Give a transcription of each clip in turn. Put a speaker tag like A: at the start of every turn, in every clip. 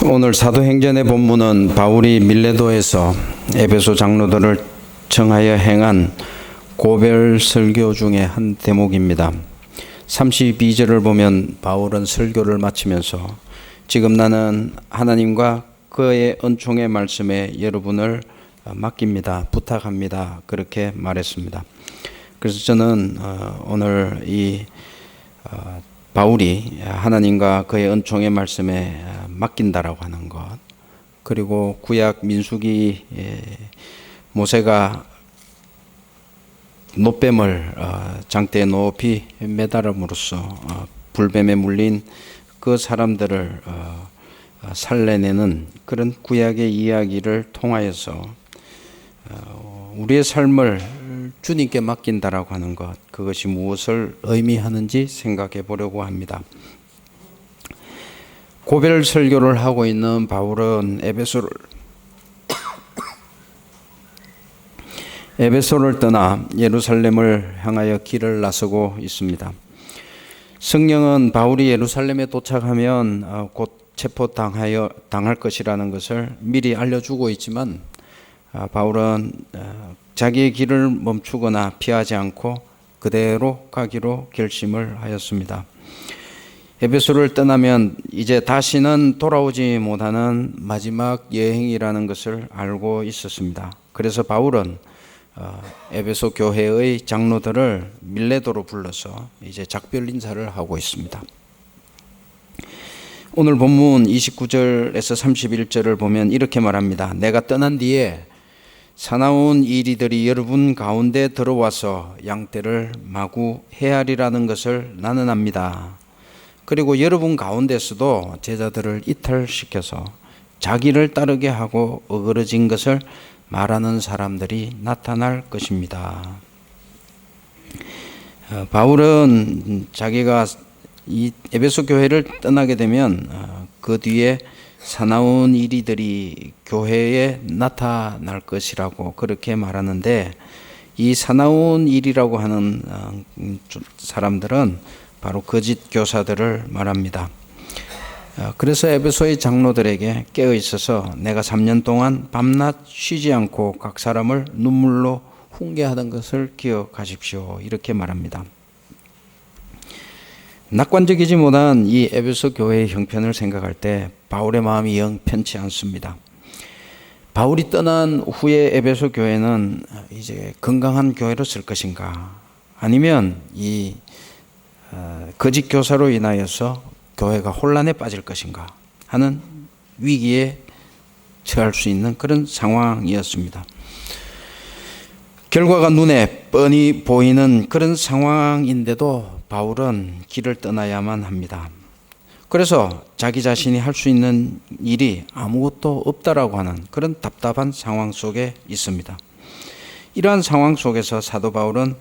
A: 오늘 사도행전의 본문은 바울이 밀레도에서 에베소 장로들을 청하여 행한 고별 설교 중에 한 대목입니다. 32절을 보면 바울은 설교를 마치면서 지금 나는 하나님과 그의 은총의 말씀에 여러분을 맡깁니다. 부탁합니다. 그렇게 말했습니다. 그래서 저는 오늘 이 바울이 하나님과 그의 은총의 말씀에 맡긴다라고 하는 것, 그리고 구약 민수기 모세가 놋뱀을 장대에 높이 매달음으로써 불뱀에 물린 그 사람들을 살려내는 그런 구약의 이야기를 통하여서 우리의 삶을 주님께 맡긴다라고 하는 것, 그것이 무엇을 의미하는지 생각해 보려고 합니다. 고별 설교를 하고 있는 바울은 에베소를 떠나 예루살렘을 향하여 길을 나서고 있습니다. 성경은 바울이 예루살렘에 도착하면 곧 체포당할 것이라는 것을 미리 알려주고 있지만 바울은 자기의 길을 멈추거나 피하지 않고 그대로 가기로 결심을 하였습니다. 에베소를 떠나면 이제 다시는 돌아오지 못하는 마지막 여행이라는 것을 알고 있었습니다. 그래서 바울은 에베소 교회의 장로들을 밀레도로 불러서 이제 작별 인사를 하고 있습니다. 오늘 본문 29절에서 31절을 보면 이렇게 말합니다. 내가 떠난 뒤에 사나운 이리들이 여러분 가운데 들어와서 양떼를 마구 헤아리라는 것을 나는 압니다. 그리고 여러분 가운데서도 제자들을 이탈시켜서 자기를 따르게 하고 어그러진 것을 말하는 사람들이 나타날 것입니다. 바울은 자기가 이 에베소 교회를 떠나게 되면 그 뒤에 사나운 이리들이 교회에 나타날 것이라고 그렇게 말하는데, 이 사나운 이리라고 하는 사람들은 바로 거짓 교사들을 말합니다. 그래서 에베소의 장로들에게 깨어 있어서 내가 3년 동안 밤낮 쉬지 않고 각 사람을 눈물로 훈계하던 것을 기억하십시오. 이렇게 말합니다. 낙관적이지 못한 이 에베소 교회의 형편을 생각할 때 바울의 마음이 영 편치 않습니다. 바울이 떠난 후에 에베소 교회는 이제 건강한 교회로 쓸 것인가, 아니면 이 거짓 교사로 인하여서 교회가 혼란에 빠질 것인가 하는 위기에 처할 수 있는 그런 상황이었습니다. 결과가 눈에 뻔히 보이는 그런 상황인데도 바울은 길을 떠나야만 합니다. 그래서 자기 자신이 할 수 있는 일이 아무것도 없다라고 하는 그런 답답한 상황 속에 있습니다. 이러한 상황 속에서 사도 바울은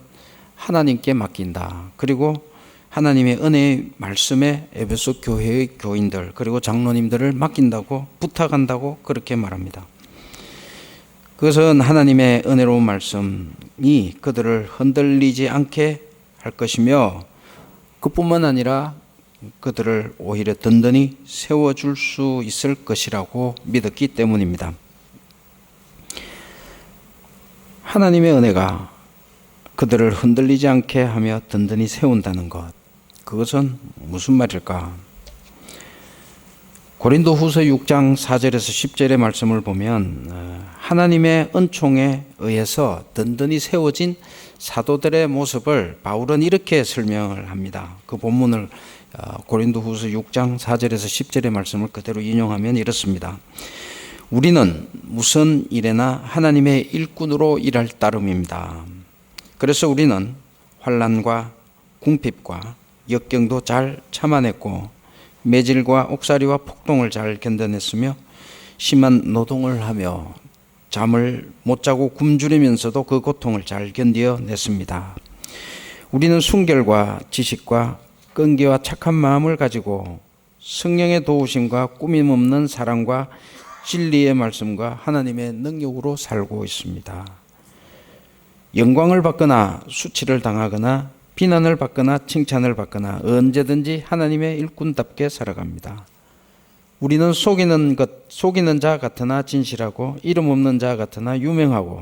A: 하나님께 맡긴다. 그리고 하나님의 은혜의 말씀에 에베소 교회의 교인들 그리고 장로님들을 맡긴다고, 부탁한다고 그렇게 말합니다. 그것은 하나님의 은혜로운 말씀이 그들을 흔들리지 않게 할 것이며, 그뿐만 아니라 그들을 오히려 든든히 세워줄 수 있을 것이라고 믿었기 때문입니다. 하나님의 은혜가 그들을 흔들리지 않게 하며 든든히 세운다는 것, 그것은 무슨 말일까? 고린도후서 6장 4절에서 10절의 말씀을 보면 하나님의 은총에 의해서 든든히 세워진 사도들의 모습을 바울은 이렇게 설명을 합니다. 그 본문을 고린도후서 6장 4절에서 10절의 말씀을 그대로 인용하면 이렇습니다. 우리는 무슨 일에나 하나님의 일꾼으로 일할 따름입니다. 그래서 우리는 환난과 궁핍과 역경도 잘 참아냈고 매질과 옥살이와 폭동을 잘 견뎌냈으며 심한 노동을 하며 잠을 못 자고 굶주리면서도 그 고통을 잘 견뎌냈습니다. 우리는 순결과 지식과 끈기와 착한 마음을 가지고 성령의 도우심과 꾸밈 없는 사랑과 진리의 말씀과 하나님의 능력으로 살고 있습니다. 영광을 받거나 수치를 당하거나 비난을 받거나 칭찬을 받거나 언제든지 하나님의 일꾼답게 살아갑니다. 우리는 속이는 자 같으나 진실하고 이름 없는 자 같으나 유명하고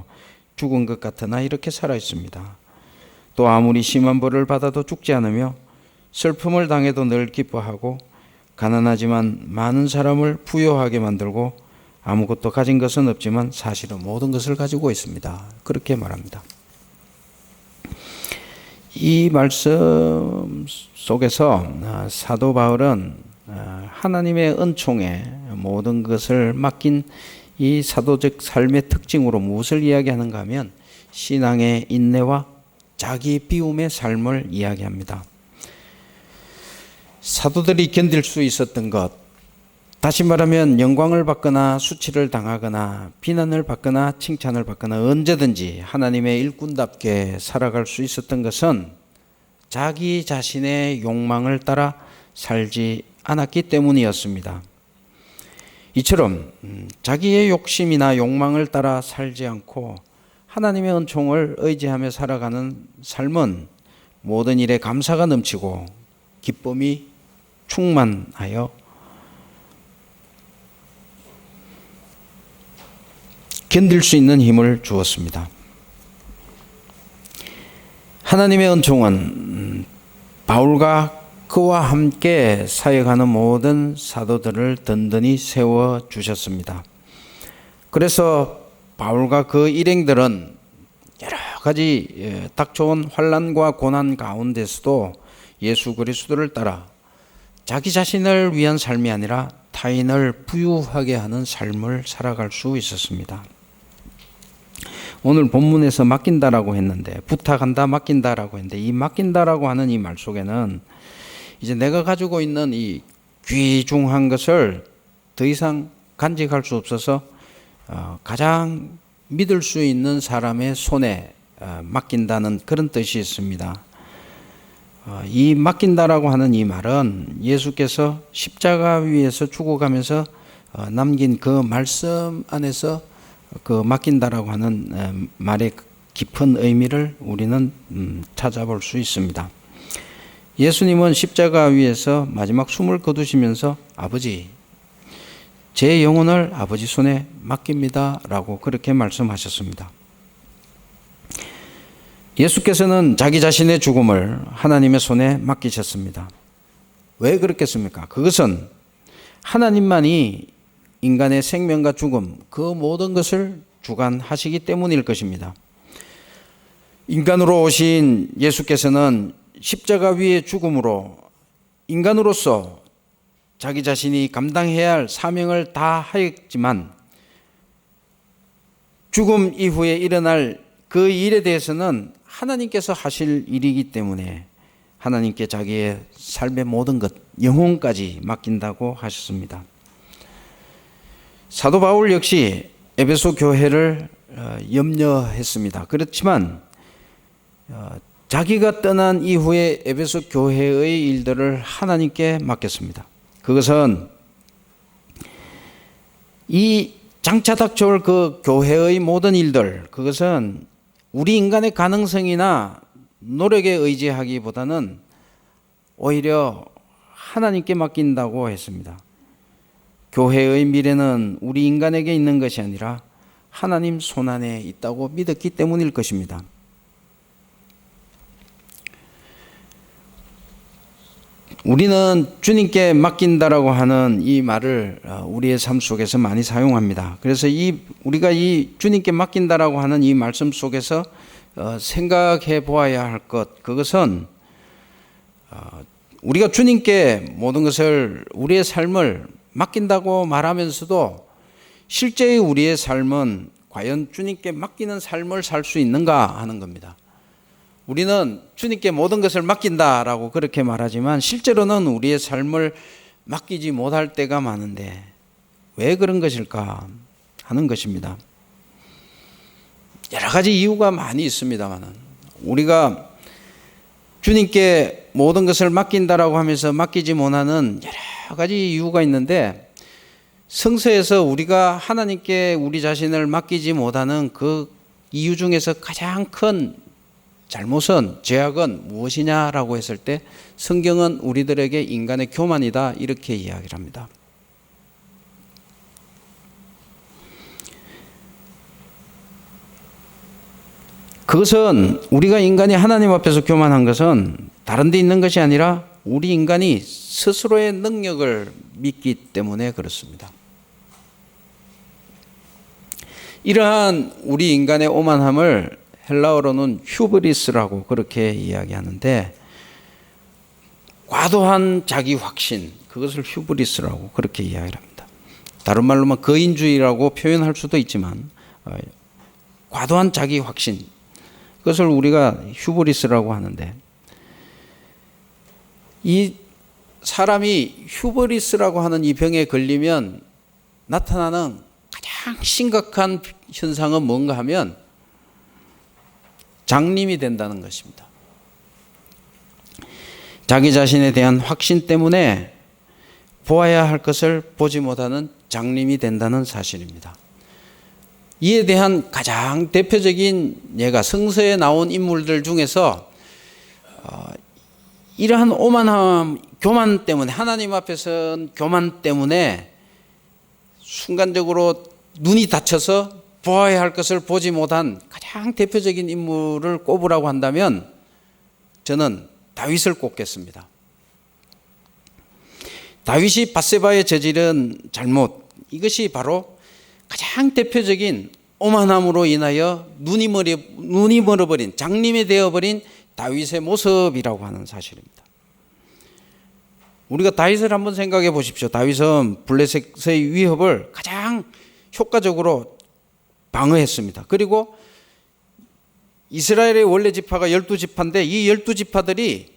A: 죽은 것 같으나 이렇게 살아 있습니다. 또 아무리 심한 벌을 받아도 죽지 않으며 슬픔을 당해도 늘 기뻐하고 가난하지만 많은 사람을 부유하게 만들고 아무것도 가진 것은 없지만 사실은 모든 것을 가지고 있습니다. 그렇게 말합니다. 이 말씀 속에서 사도 바울은 하나님의 은총에 모든 것을 맡긴 이 사도적 삶의 특징으로 무엇을 이야기하는가 하면 신앙의 인내와 자기 비움의 삶을 이야기합니다. 사도들이 견딜 수 있었던 것, 다시 말하면 영광을 받거나 수치를 당하거나 비난을 받거나 칭찬을 받거나 언제든지 하나님의 일꾼답게 살아갈 수 있었던 것은 자기 자신의 욕망을 따라 살지 않았기 때문이었습니다. 이처럼 자기의 욕심이나 욕망을 따라 살지 않고 하나님의 은총을 의지하며 살아가는 삶은 모든 일에 감사가 넘치고 기쁨이 충만하여 견딜 수 있는 힘을 주었습니다. 하나님의 은총은 바울과 그와 함께 사역하는 모든 사도들을 든든히 세워주셨습니다. 그래서 바울과 그 일행들은 여러 가지 닥쳐온 환난과 고난 가운데서도 예수 그리스도를 따라 자기 자신을 위한 삶이 아니라 타인을 부유하게 하는 삶을 살아갈 수 있었습니다. 오늘 본문에서 맡긴다라고 했는데, 부탁한다, 맡긴다라고 했는데, 이 맡긴다라고 하는 이 말 속에는 이제 내가 가지고 있는 이 귀중한 것을 더 이상 간직할 수 없어서 가장 믿을 수 있는 사람의 손에 맡긴다는 그런 뜻이 있습니다. 이 맡긴다라고 하는 이 말은 예수께서 십자가 위에서 죽어가면서 남긴 그 말씀 안에서 그 맡긴다라고 하는 말의 깊은 의미를 우리는 찾아볼 수 있습니다. 예수님은 십자가 위에서 마지막 숨을 거두시면서 아버지, 제 영혼을 아버지 손에 맡깁니다 라고 그렇게 말씀하셨습니다. 예수께서는 자기 자신의 죽음을 하나님의 손에 맡기셨습니다. 왜 그렇겠습니까? 그것은 하나님만이 인간의 생명과 죽음, 그 모든 것을 주관하시기 때문일 것입니다. 인간으로 오신 예수께서는 십자가 위의 죽음으로 인간으로서 자기 자신이 감당해야 할 사명을 다 하였지만 죽음 이후에 일어날 그 일에 대해서는 하나님께서 하실 일이기 때문에 하나님께 자기의 삶의 모든 것, 영혼까지 맡긴다고 하셨습니다. 사도 바울 역시 에베소 교회를 염려했습니다. 그렇지만 자기가 떠난 이후에 에베소 교회의 일들을 하나님께 맡겼습니다. 그것은 이 장차 닥쳐올 그 교회의 모든 일들, 그것은 우리 인간의 가능성이나 노력에 의지하기보다는 오히려 하나님께 맡긴다고 했습니다. 교회의 미래는 우리 인간에게 있는 것이 아니라 하나님 손안에 있다고 믿었기 때문일 것입니다. 우리는 주님께 맡긴다라고 하는 이 말을 우리의 삶 속에서 많이 사용합니다. 그래서 우리가 이 주님께 맡긴다라고 하는 이 말씀 속에서 생각해 보아야 할 것, 그것은 우리가 주님께 모든 것을, 우리의 삶을 맡긴다고 말하면서도 실제의 우리의 삶은 과연 주님께 맡기는 삶을 살 수 있는가 하는 겁니다. 우리는 주님께 모든 것을 맡긴다라고 그렇게 말하지만 실제로는 우리의 삶을 맡기지 못할 때가 많은데 왜 그런 것일까 하는 것입니다. 여러 가지 이유가 많이 있습니다만 우리가 주님께 모든 것을 맡긴다라고 하면서 맡기지 못하는 여러 가지 이유가 있는데, 성서에서 우리가 하나님께 우리 자신을 맡기지 못하는 그 이유 중에서 가장 큰 잘못은, 죄악은 무엇이냐라고 했을 때 성경은 우리들에게 인간의 교만이다 이렇게 이야기를 합니다. 그것은 우리가 인간이 하나님 앞에서 교만한 것은 다른 데 있는 것이 아니라 우리 인간이 스스로의 능력을 믿기 때문에 그렇습니다. 이러한 우리 인간의 오만함을 헬라어로는 휴브리스라고 그렇게 이야기하는데, 과도한 자기 확신, 그것을 휴브리스라고 그렇게 이야기를 합니다. 다른 말로만 거인주의라고 표현할 수도 있지만, 과도한 자기 확신, 그것을 우리가 휴브리스라고 하는데, 이 사람이 휴브리스라고 하는 이 병에 걸리면 나타나는 가장 심각한 현상은 뭔가 하면 장님이 된다는 것입니다. 자기 자신에 대한 확신 때문에 보아야 할 것을 보지 못하는 장님이 된다는 사실입니다. 이에 대한 가장 대표적인 예가 성서에 나온 인물들 중에서 이러한 오만함, 교만 때문에, 하나님 앞에선 교만 때문에 순간적으로 눈이 닫혀서 보아야 할 것을 보지 못한 가장 대표적인 인물을 꼽으라고 한다면 저는 다윗을 꼽겠습니다. 다윗이 밧세바에 저지른 잘못, 이것이 바로 가장 대표적인 오만함으로 인하여 눈이 멀어버린, 장님이 되어버린 다윗의 모습이라고 하는 사실입니다. 우리가 다윗을 한번 생각해 보십시오. 다윗은 블레셋의 위협을 가장 효과적으로 방어했습니다. 그리고 이스라엘의 원래 지파가 12지파인데 이 12지파들이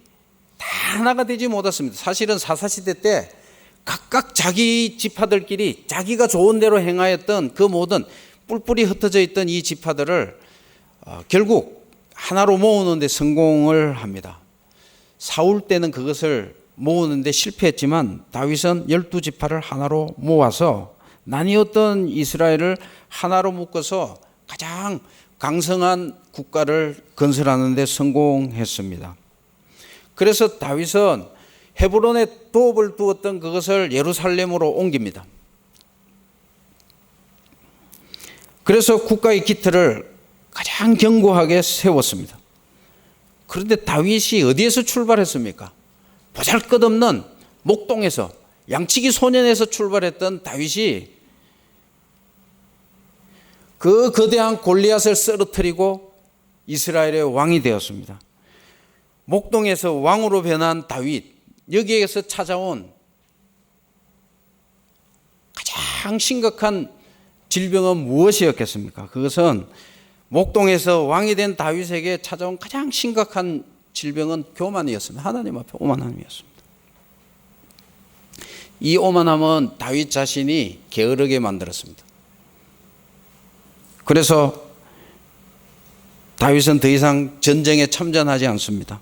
A: 다 하나가 되지 못했습니다. 사실은 사사시대 때 각각 자기 지파들끼리 자기가 좋은 대로 행하였던 그 모든 뿔뿔이 흩어져 있던 이 지파들을 결국 하나로 모으는데 성공을 합니다. 사울 때는 그것을 모으는데 실패했지만 다윗은 12지파를 하나로 모아서 나뉘었던 이스라엘을 하나로 묶어서 가장 강성한 국가를 건설하는 데 성공했습니다. 그래서 다윗은 헤브론에 도읍을 두었던 그것을 예루살렘으로 옮깁니다. 그래서 국가의 기틀을 가장 견고하게 세웠습니다. 그런데 다윗이 어디에서 출발했습니까? 보잘것없는 목동에서, 양치기 소년에서 출발했던 다윗이 그 거대한 골리앗을 쓰러뜨리고 이스라엘의 왕이 되었습니다. 목동에서 왕으로 변한 다윗, 여기에서 찾아온 가장 심각한 질병은 무엇이었겠습니까? 그것은 목동에서 왕이 된 다윗에게 찾아온 가장 심각한 질병은 교만이었습니다. 하나님 앞에 오만함이었습니다. 이 오만함은 다윗 자신이 게으르게 만들었습니다. 그래서 다윗은 더 이상 전쟁에 참전하지 않습니다.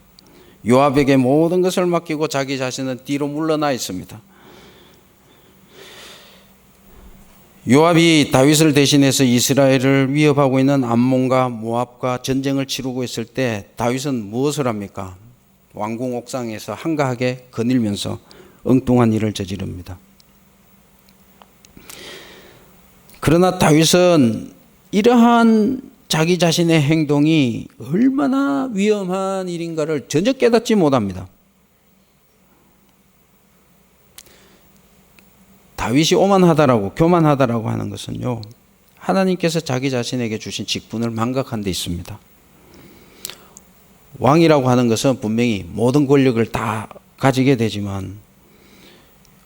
A: 요압에게 모든 것을 맡기고 자기 자신은 뒤로 물러나 있습니다. 요압이 다윗을 대신해서 이스라엘을 위협하고 있는 암몬과 모압과 전쟁을 치르고 있을 때 다윗은 무엇을 합니까? 왕궁 옥상에서 한가하게 거닐면서 엉뚱한 일을 저지릅니다. 그러나 다윗은 이러한 자기 자신의 행동이 얼마나 위험한 일인가를 전혀 깨닫지 못합니다. 다윗이 오만하다라고, 교만하다라고 하는 것은요, 하나님께서 자기 자신에게 주신 직분을 망각한 데 있습니다. 왕이라고 하는 것은 분명히 모든 권력을 다 가지게 되지만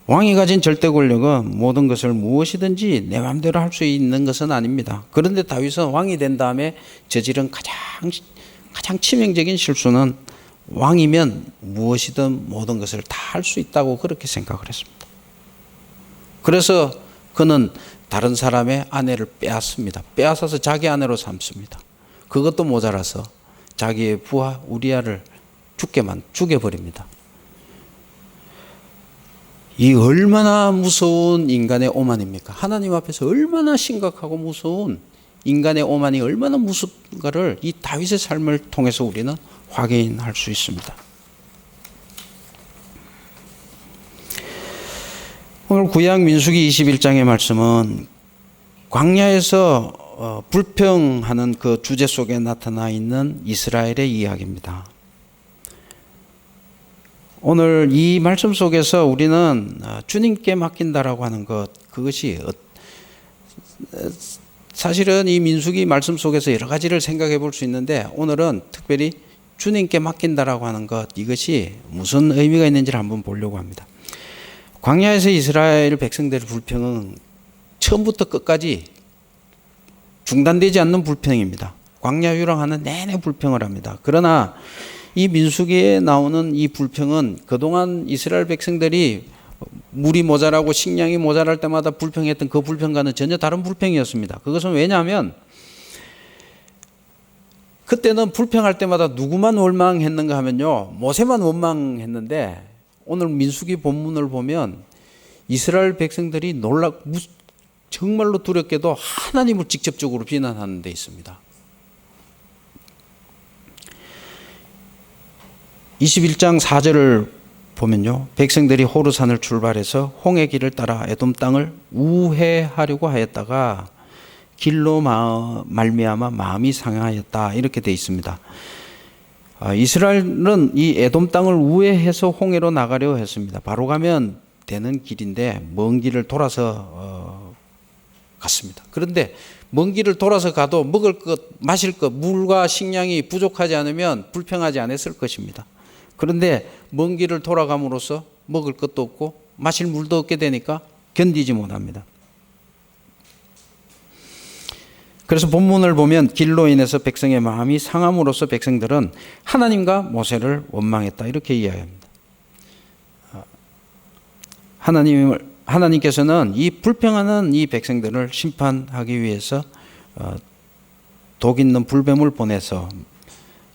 A: 왕이 가진 절대 권력은 모든 것을 무엇이든지 내 마음대로 할 수 있는 것은 아닙니다. 그런데 다윗은 왕이 된 다음에 저지른 가장 치명적인 실수는 왕이면 무엇이든 모든 것을 다 할 수 있다고 그렇게 생각을 했습니다. 그래서 그는 다른 사람의 아내를 빼앗습니다. 빼앗아서 자기 아내로 삼습니다. 그것도 모자라서 자기의 부하 우리아를 죽여버립니다. 이 얼마나 무서운 인간의 오만입니까? 하나님 앞에서 얼마나 심각하고 무서운 인간의 오만이 얼마나 무섭은가를 이 다윗의 삶을 통해서 우리는 확인할 수 있습니다. 오늘 구약 민수기 21장의 말씀은 광야에서 불평하는 그 주제 속에 나타나 있는 이스라엘의 이야기입니다. 오늘 이 말씀 속에서 우리는 주님께 맡긴다라고 하는 것, 그것이 사실은 이 민수기 말씀 속에서 여러 가지를 생각해 볼 수 있는데, 오늘은 특별히 주님께 맡긴다라고 하는 것, 이것이 무슨 의미가 있는지를 한번 보려고 합니다. 광야에서 이스라엘 백성들의 불평은 처음부터 끝까지 중단되지 않는 불평입니다. 광야 유랑하는 내내 불평을 합니다. 그러나 이 민수기에 나오는 이 불평은 그동안 이스라엘 백성들이 물이 모자라고 식량이 모자랄 때마다 불평했던 그 불평과는 전혀 다른 불평이었습니다. 그것은 왜냐하면 그때는 불평할 때마다 누구만 원망했는가 하면요, 모세만 원망했는데, 오늘 민수기 본문을 보면 이스라엘 백성들이 정말로 두렵게도 하나님을 직접적으로 비난하는 데 있습니다. 21장 4절을 보면요, 백성들이 호르산을 출발해서 홍해 길을 따라 에돔 땅을 우회하려고 하였다가 길로 말미암아 마음이 상하였다, 이렇게 되어 있습니다. 이스라엘은 이 에돔 땅을 우회해서 홍해로 나가려 했습니다. 바로 가면 되는 길인데 먼 길을 돌아서 갔습니다. 그런데 먼 길을 돌아서 가도 먹을 것, 마실 것, 물과 식량이 부족하지 않으면 불평하지 않았을 것입니다. 그런데 먼 길을 돌아감으로써 먹을 것도 없고 마실 물도 없게 되니까 견디지 못합니다. 그래서 본문을 보면 길로 인해서 백성의 마음이 상함으로써 백성들은 하나님과 모세를 원망했다, 이렇게 이야기합니다. 하나님께서는 이 불평하는 이 백성들을 심판하기 위해서 독 있는 불뱀을 보내서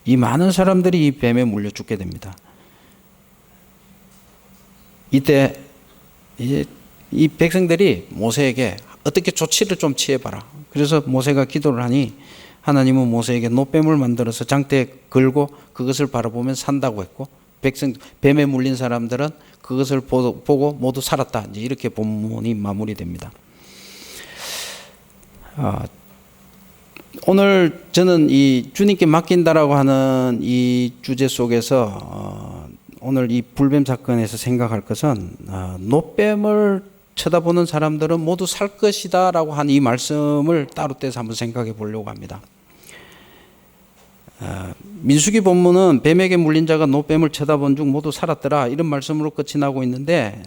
A: 이 많은 사람들이 이 뱀에 물려 죽게 됩니다. 이때 이제 이 백성들이 모세에게 어떻게 조치를 좀 취해봐라. 그래서 모세가 기도를 하니 하나님은 모세에게 노뱀을 만들어서 장대에 걸고 그것을 바라보면 산다고 했고, 뱀에 물린 사람들은 그것을 보고 모두 살았다, 이제 이렇게 본문이 마무리됩니다. 오늘 저는 이 주님께 맡긴다라고 하는 이 주제 속에서 오늘 이 불뱀 사건에서 생각할 것은, 노뱀을 쳐다보는 사람들은 모두 살 것이다 라고 한 이 말씀을 따로 떼서 한번 생각해 보려고 합니다. 민수기 본문은 뱀에게 물린 자가 노뱀을 쳐다본 중 모두 살았더라, 이런 말씀으로 끝이 나고 있는데,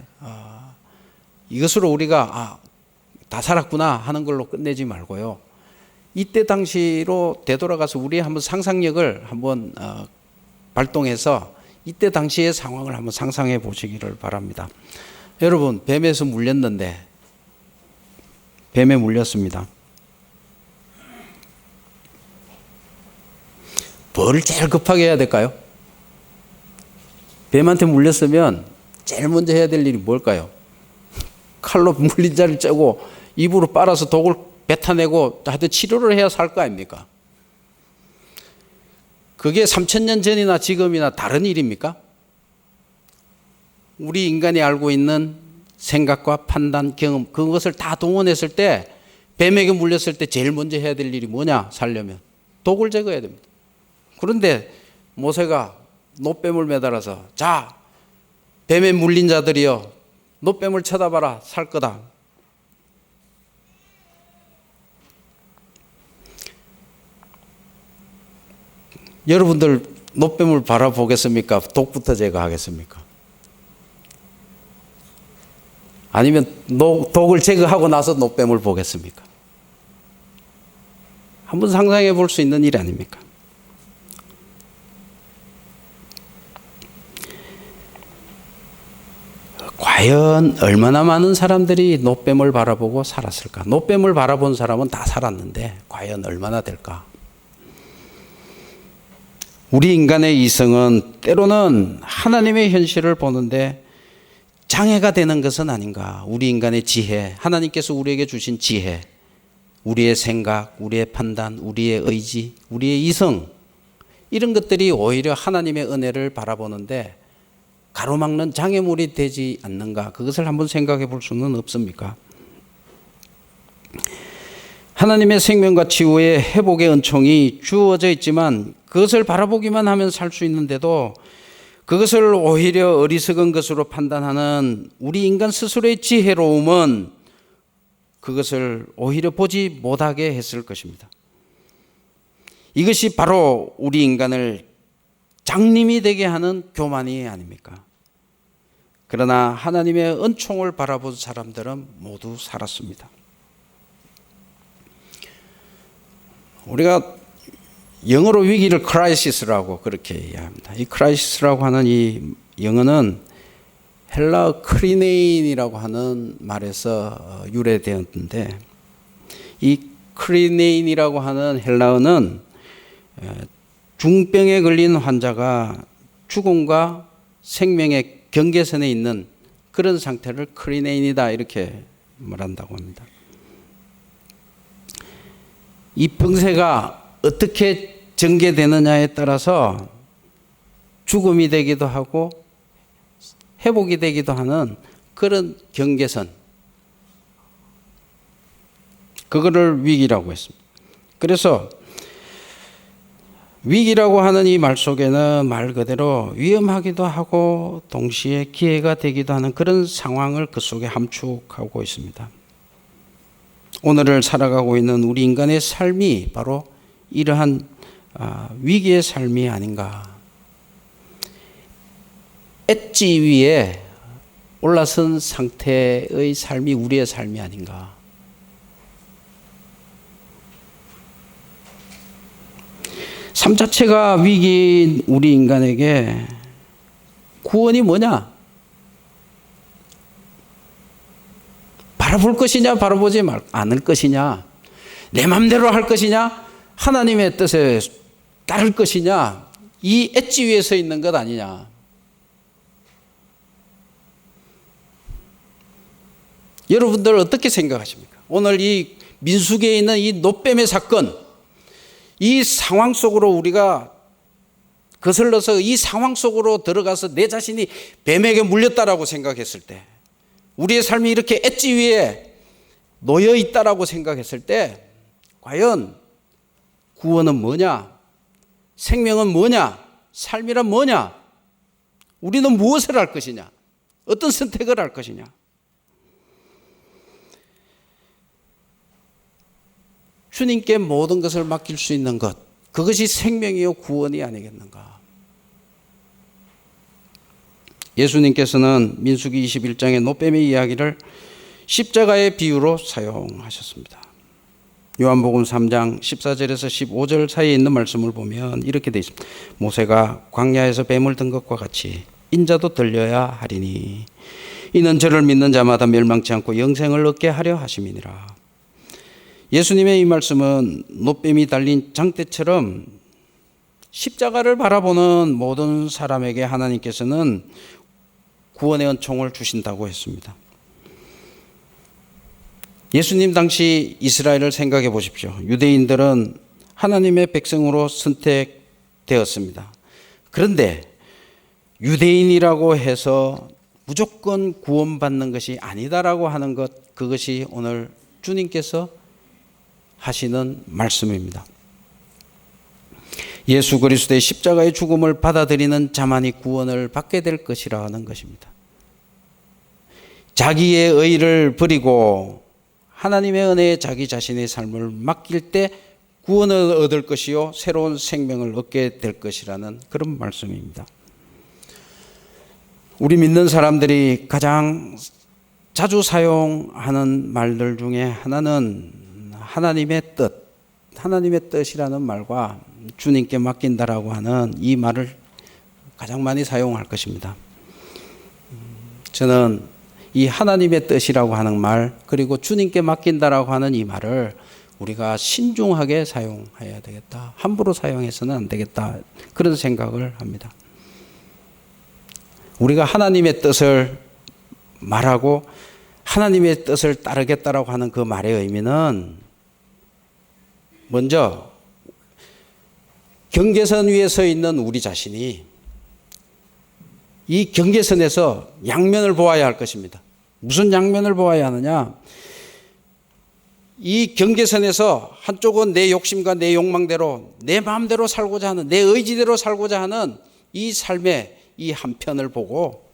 A: 이것으로 우리가 다 살았구나 하는 걸로 끝내지 말고요, 이때 당시로 되돌아가서 우리의 한번 상상력을 한번 발동해서 이때 당시의 상황을 한번 상상해 보시기를 바랍니다. 여러분, 뱀에서 물렸는데, 뱀에 물렸습니다. 뭘 제일 급하게 해야 될까요? 뱀한테 물렸으면 제일 먼저 해야 될 일이 뭘까요? 칼로 물린 자를 째고 입으로 빨아서 독을 뱉어내고 하여튼 치료를 해야 살 거 아닙니까? 그게 3000년 전이나 지금이나 다른 일입니까? 우리 인간이 알고 있는 생각과 판단, 경험, 그것을 다 동원했을 때 뱀에게 물렸을 때 제일 먼저 해야 될 일이 뭐냐? 살려면 독을 제거해야 됩니다. 그런데 모세가 노뱀을 매달아서, 자, 뱀에 물린 자들이여 노뱀을 쳐다봐라, 살 거다. 여러분들 노뱀을 바라보겠습니까? 독부터 제거하겠습니까? 아니면 독을 제거하고 나서 노뱀을 보겠습니까? 한번 상상해 볼 수 있는 일 아닙니까? 과연 얼마나 많은 사람들이 노뱀을 바라보고 살았을까? 노뱀을 바라본 사람은 다 살았는데 과연 얼마나 될까? 우리 인간의 이성은 때로는 하나님의 현실을 보는데 장애가 되는 것은 아닌가? 우리 인간의 지혜, 하나님께서 우리에게 주신 지혜, 우리의 생각, 우리의 판단, 우리의 의지, 우리의 이성, 이런 것들이 오히려 하나님의 은혜를 바라보는데 가로막는 장애물이 되지 않는가? 그것을 한번 생각해 볼 수는 없습니까? 하나님의 생명과 치유의 회복의 은총이 주어져 있지만 그것을 바라보기만 하면 살 수 있는데도 그것을 오히려 어리석은 것으로 판단하는 우리 인간 스스로의 지혜로움은 그것을 오히려 보지 못하게 했을 것입니다. 이것이 바로 우리 인간을 장님이 되게 하는 교만이 아닙니까? 그러나 하나님의 은총을 바라본 사람들은 모두 살았습니다. 우리가 영어로 위기를 크라이시스라고 그렇게 이해합니다. 이 크라이시스라고 하는 이 영어는 헬라어 크리네인이라고 하는 말에서 유래되었는데, 이 크리네인이라고 하는 헬라어는 중병에 걸린 환자가 죽음과 생명의 경계선에 있는 그런 상태를 크리네인이다 이렇게 말한다고 합니다. 이 병세가 어떻게 전개되느냐에 따라서 죽음이 되기도 하고 회복이 되기도 하는 그런 경계선, 그거를 위기라고 했습니다. 그래서 위기라고 하는 이 말 속에는 말 그대로 위험하기도 하고 동시에 기회가 되기도 하는 그런 상황을 그 속에 함축하고 있습니다. 오늘을 살아가고 있는 우리 인간의 삶이 바로 이러한 위기의 삶이 아닌가. 엣지 위에 올라선 상태의 삶이 우리의 삶이 아닌가. 삶 자체가 위기인 우리 인간에게 구원이 뭐냐? 바라볼 것이냐, 바라보지 않을 것이냐, 내 맘대로 할 것이냐, 하나님의 뜻에 따를 것이냐, 이 엣지 위에 서 있는 것 아니냐. 여러분들 어떻게 생각하십니까? 오늘 이 민수기에 있는 이 노뱀의 사건, 이 상황 속으로 우리가 거슬러서 이 상황 속으로 들어가서 내 자신이 뱀에게 물렸다라고 생각했을 때, 우리의 삶이 이렇게 엣지 위에 놓여 있다라고 생각했을 때, 과연 구원은 뭐냐? 생명은 뭐냐? 삶이란 뭐냐? 우리는 무엇을 할 것이냐? 어떤 선택을 할 것이냐? 주님께 모든 것을 맡길 수 있는 것, 그것이 생명이요 구원이 아니겠는가? 예수님께서는 민수기 21장의 노뱀의 이야기를 십자가의 비유로 사용하셨습니다. 요한복음 3장 14절에서 15절 사이에 있는 말씀을 보면 이렇게 되어 있습니다. 모세가 광야에서 뱀을 든 것과 같이 인자도 들려야 하리니 이는 저를 믿는 자마다 멸망치 않고 영생을 얻게 하려 하심이니라. 예수님의 이 말씀은 노뱀이 달린 장대처럼 십자가를 바라보는 모든 사람에게 하나님께서는 구원의 은총을 주신다고 했습니다. 예수님 당시 이스라엘을 생각해 보십시오. 유대인들은 하나님의 백성으로 선택되었습니다. 그런데 유대인이라고 해서 무조건 구원받는 것이 아니다라고 하는 것, 그것이 오늘 주님께서 하시는 말씀입니다. 예수 그리스도의 십자가의 죽음을 받아들이는 자만이 구원을 받게 될 것이라는 것입니다. 자기의 의를 버리고 하나님의 은혜에 자기 자신의 삶을 맡길 때 구원을 얻을 것이요 새로운 생명을 얻게 될 것이라는 그런 말씀입니다. 우리 믿는 사람들이 가장 자주 사용하는 말들 중에 하나는 하나님의 뜻, 하나님의 뜻이라는 말과 주님께 맡긴다라고 하는 이 말을 가장 많이 사용할 것입니다. 저는 이 하나님의 뜻이라고 하는 말, 그리고 주님께 맡긴다라고 하는 이 말을 우리가 신중하게 사용해야 되겠다. 함부로 사용해서는 안 되겠다. 그런 생각을 합니다. 우리가 하나님의 뜻을 말하고 하나님의 뜻을 따르겠다라고 하는 그 말의 의미는 먼저 경계선 위에 서 있는 우리 자신이 이 경계선에서 양면을 보아야 할 것입니다. 무슨 양면을 보아야 하느냐? 이 경계선에서 한쪽은 내 욕심과 내 욕망대로 내 마음대로 살고자 하는, 내 의지대로 살고자 하는 이 삶의 이 한편을 보고,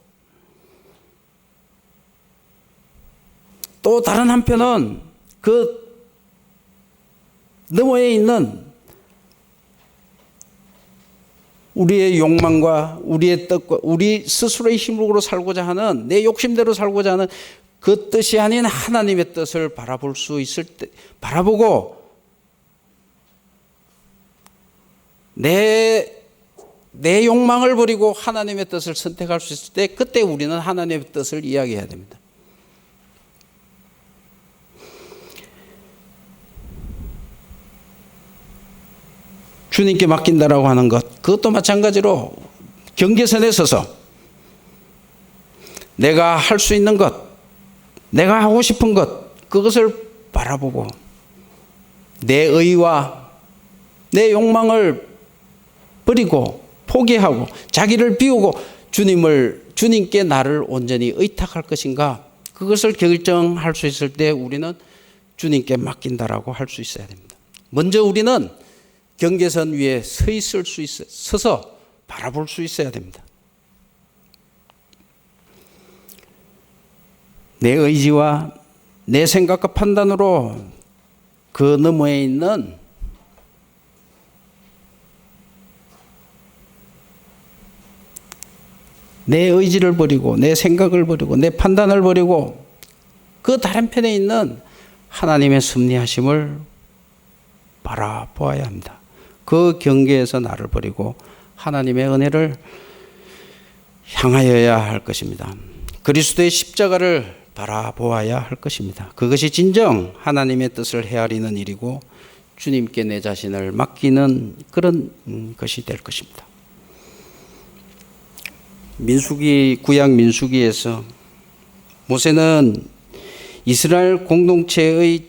A: 또 다른 한편은 그 너머에 있는 우리의 욕망과 우리의 뜻과 우리 스스로의 힘으로 살고자 하는, 내 욕심대로 살고자 하는 그 뜻이 아닌 하나님의 뜻을 바라볼 수 있을 때, 바라보고 내 욕망을 버리고 하나님의 뜻을 선택할 수 있을 때, 그때 우리는 하나님의 뜻을 이야기해야 됩니다. 주님께 맡긴다라고 하는 것, 그것도 마찬가지로 경계선에 서서 내가 할 수 있는 것, 내가 하고 싶은 것, 그것을 바라보고 내 의와 내 욕망을 버리고 포기하고 자기를 비우고 주님께 나를 온전히 의탁할 것인가, 그것을 결정할 수 있을 때 우리는 주님께 맡긴다라고 할 수 있어야 됩니다. 먼저 우리는 경계선 위에 서서 바라볼 수 있어야 됩니다. 내 의지와 내 생각과 판단으로 그 너머에 있는 내 의지를 버리고 내 생각을 버리고 내 판단을 버리고 그 다른 편에 있는 하나님의 섭리하심을 바라보아야 합니다. 그 경계에서 나를 버리고 하나님의 은혜를 향하여야 할 것입니다. 그리스도의 십자가를 바라보아야 할 것입니다. 그것이 진정 하나님의 뜻을 헤아리는 일이고 주님께 내 자신을 맡기는 그런 것이 될 것입니다. 구약 민수기에서 모세는 이스라엘 공동체의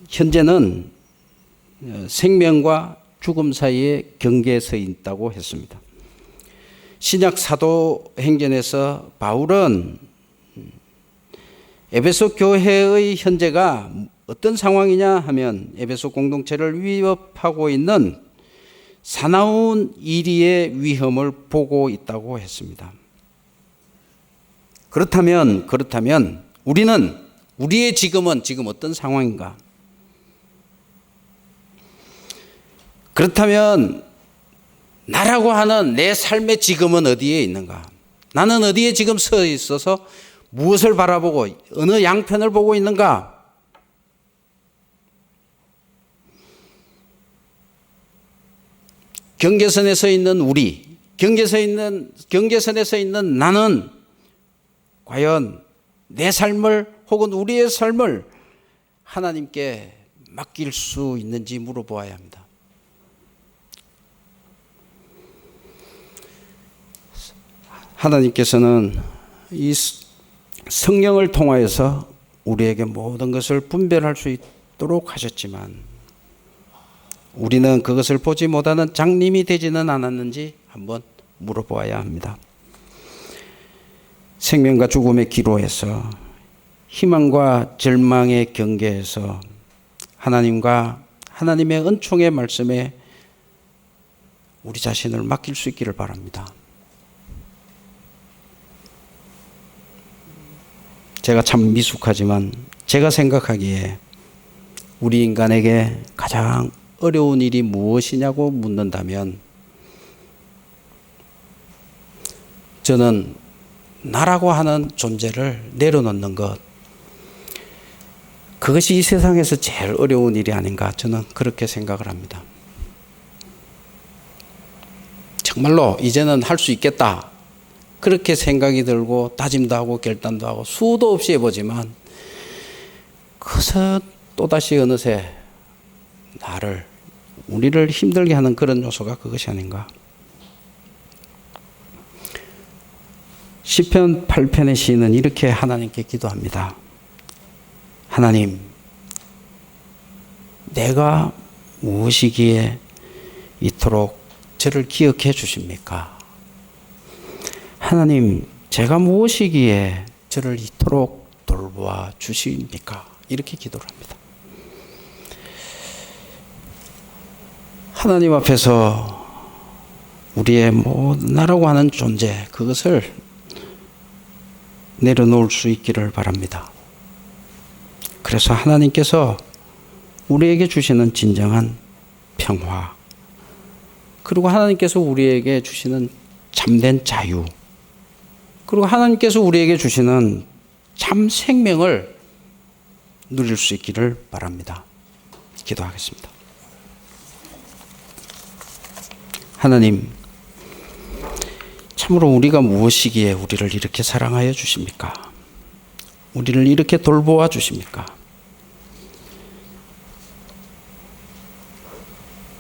A: 현재는 생명과 죽음 사이에 경계에 서 있다고 했습니다. 신약 사도행전에서 바울은 에베소 교회의 현재가 어떤 상황이냐 하면 에베소 공동체를 위협하고 있는 사나운 이리의 위험을 보고 있다고 했습니다. 그렇다면 우리의 지금 어떤 상황인가? 그렇다면 나라고 하는 내 삶의 지금은 어디에 있는가? 나는 어디에 지금 서 있어서 무엇을 바라보고 어느 양편을 보고 있는가? 경계선에 서 있는 우리, 경계선에 서 있는 나는 과연 내 삶을 혹은 우리의 삶을 하나님께 맡길 수 있는지 물어보아야 합니다. 하나님께서는 이 성령을 통하여서 우리에게 모든 것을 분별할 수 있도록 하셨지만 우리는 그것을 보지 못하는 장님이 되지는 않았는지 한번 물어보아야 합니다. 생명과 죽음의 기로에서, 희망과 절망의 경계에서 하나님과 하나님의 은총의 말씀에 우리 자신을 맡길 수 있기를 바랍니다. 제가 참 미숙하지만 제가 생각하기에 우리 인간에게 가장 어려운 일이 무엇이냐고 묻는다면 저는 나라고 하는 존재를 내려놓는 것, 그것이 이 세상에서 제일 어려운 일이 아닌가, 저는 그렇게 생각을 합니다. 정말로 이제는 할 수 있겠다, 그렇게 생각이 들고 다짐도 하고 결단도 하고 수도 없이 해보지만 그것은 또다시 어느새 우리를 힘들게 하는 그런 요소가 그것이 아닌가. 시편 8편의 시인은 이렇게 하나님께 기도합니다. 하나님, 내가 무엇이기에 이토록 저를 기억해 주십니까? 하나님, 제가 무엇이기에 저를 이토록 돌보아 주십니까? 이렇게 기도를 합니다. 하나님 앞에서 우리의 나라고 하는 존재, 그것을 내려놓을 수 있기를 바랍니다. 그래서 하나님께서 우리에게 주시는 진정한 평화, 그리고 하나님께서 우리에게 주시는 참된 자유, 그리고 하나님께서 우리에게 주시는 참 생명을 누릴 수 있기를 바랍니다. 기도하겠습니다. 하나님, 참으로 우리가 무엇이기에 우리를 이렇게 사랑하여 주십니까? 우리를 이렇게 돌보아 주십니까?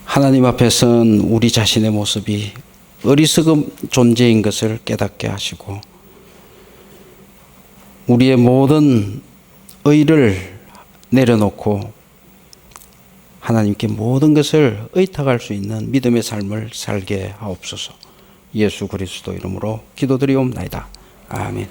A: 하나님 앞에 선 우리 자신의 모습이 어리석은 존재인 것을 깨닫게 하시고, 우리의 모든 의를 내려놓고 하나님께 모든 것을 의탁할 수 있는 믿음의 삶을 살게 하옵소서. 예수 그리스도 이름으로 기도드리옵나이다. 아멘.